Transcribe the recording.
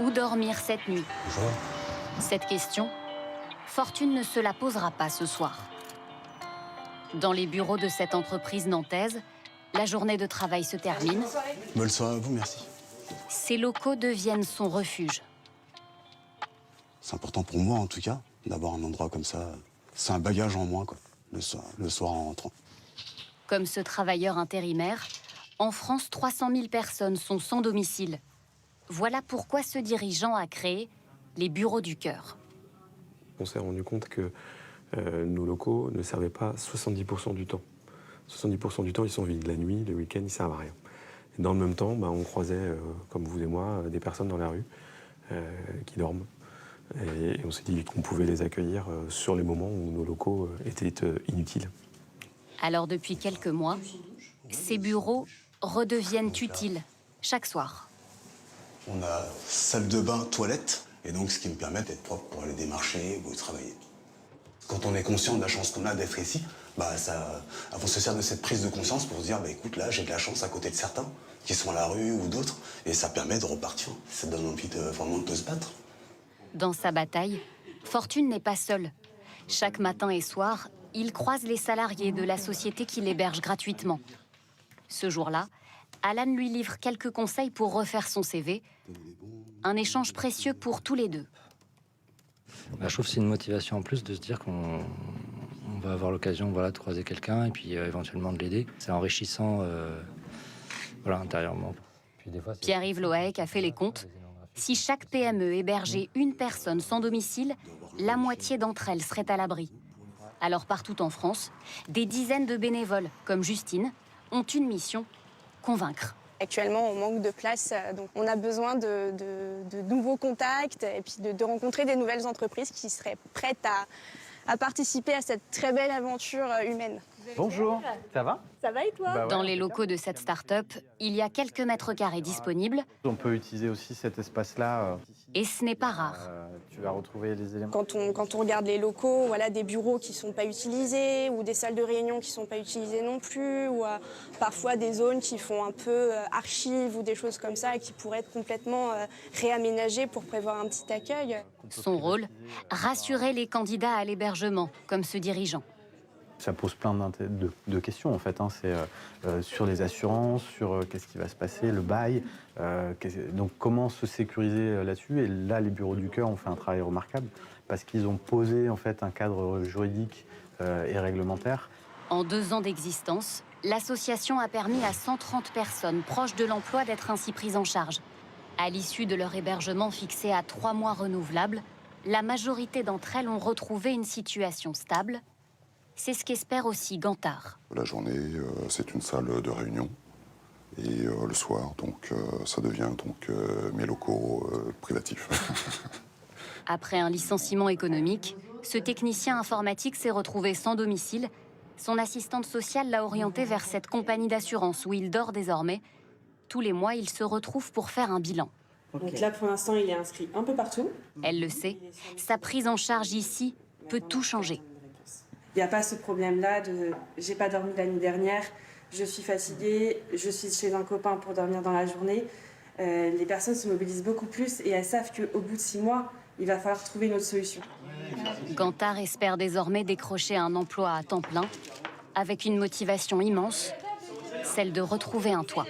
Où dormir cette nuit? Bonjour. Cette question, Fortune ne se la posera pas ce soir. Dans les bureaux de cette entreprise nantaise, la journée de travail se termine. Bonne soirée à vous, merci. Ces locaux deviennent son refuge. C'est important pour moi, en tout cas, d'avoir un endroit comme ça. C'est un bagage en moins, quoi, le soir en rentrant. Comme ce travailleur intérimaire, en France, 300 000 personnes sont sans domicile. Voilà pourquoi ce dirigeant a créé les bureaux du cœur. On s'est rendu compte que nos locaux ne servaient pas 70% du temps. 70% du temps, ils sont vides. La nuit, le week-end, ils ne servent à rien. Et dans le même temps, on croisait, comme vous et moi, des personnes dans la rue qui dorment. Et on s'est dit qu'on pouvait les accueillir sur les moments où nos locaux étaient inutiles. Alors depuis quelques mois, ces bureaux redeviennent utiles chaque soir. On a salle de bain, toilette, et donc ce qui me permet d'être propre pour aller démarcher ou travailler. Quand on est conscient de la chance qu'on a d'être ici, on se sert de cette prise de conscience pour se dire, écoute, là, j'ai de la chance à côté de certains qui sont à la rue ou d'autres, et ça permet de repartir. Ça donne envie vraiment de se battre. Dans sa bataille, Fortune n'est pas seul. Chaque matin et soir, il croise les salariés de la société qui l'héberge gratuitement. Ce jour-là, Alan lui livre quelques conseils pour refaire son CV. Un échange précieux pour tous les deux. Je trouve que c'est une motivation en plus de se dire qu'on va avoir l'occasion de croiser quelqu'un et puis éventuellement de l'aider. C'est enrichissant intérieurement. Puis des fois, Pierre-Yves Loaec a fait les comptes. Si chaque PME hébergeait une personne sans domicile, la moitié d'entre elles seraient à l'abri. Alors partout en France, des dizaines de bénévoles, comme Justine, ont une mission, convaincre. Actuellement, on manque de place, donc on a besoin de nouveaux contacts et puis de rencontrer des nouvelles entreprises qui seraient prêtes à participer à cette très belle aventure humaine. Bonjour, ça va? Ça va et toi? Dans les locaux de cette start-up, il y a quelques mètres carrés disponibles. On peut utiliser aussi cet espace-là. Et ce n'est pas rare. Tu vas retrouver les éléments. Quand on regarde les locaux, des bureaux qui ne sont pas utilisés ou des salles de réunion qui ne sont pas utilisées non plus, ou parfois des zones qui font un peu archives ou des choses comme ça et qui pourraient être complètement réaménagées pour prévoir un petit accueil. Son rôle, rassurer les candidats à l'hébergement, comme ce dirigeant. Ça pose plein de questions en fait. C'est sur les assurances, sur qu'est-ce qui va se passer, le bail. Donc comment se sécuriser là-dessus. Et là, les bureaux du cœur ont fait un travail remarquable parce qu'ils ont posé en fait un cadre juridique et réglementaire. En 2 ans d'existence, l'association a permis à 130 personnes proches de l'emploi d'être ainsi prises en charge. À l'issue de leur hébergement fixé à 3 mois renouvelables, la majorité d'entre elles ont retrouvé une situation stable. C'est ce qu'espère aussi Gantard. La journée, c'est une salle de réunion. Et le soir, ça devient mes locaux privatifs. Après un licenciement économique, ce technicien informatique s'est retrouvé sans domicile. Son assistante sociale l'a orienté vers cette compagnie d'assurance où il dort désormais. Tous les mois, il se retrouve pour faire un bilan. Donc là, pour l'instant, il est inscrit un peu partout. Elle le sait, sa prise en charge ici peut tout changer. Il n'y a pas ce problème-là de « j'ai pas dormi la nuit dernière, je suis fatiguée, je suis chez un copain pour dormir dans la journée ». Les personnes se mobilisent beaucoup plus et elles savent qu'au bout de 6 mois, il va falloir trouver une autre solution. Gantard espère désormais décrocher un emploi à temps plein, avec une motivation immense, celle de retrouver un toit.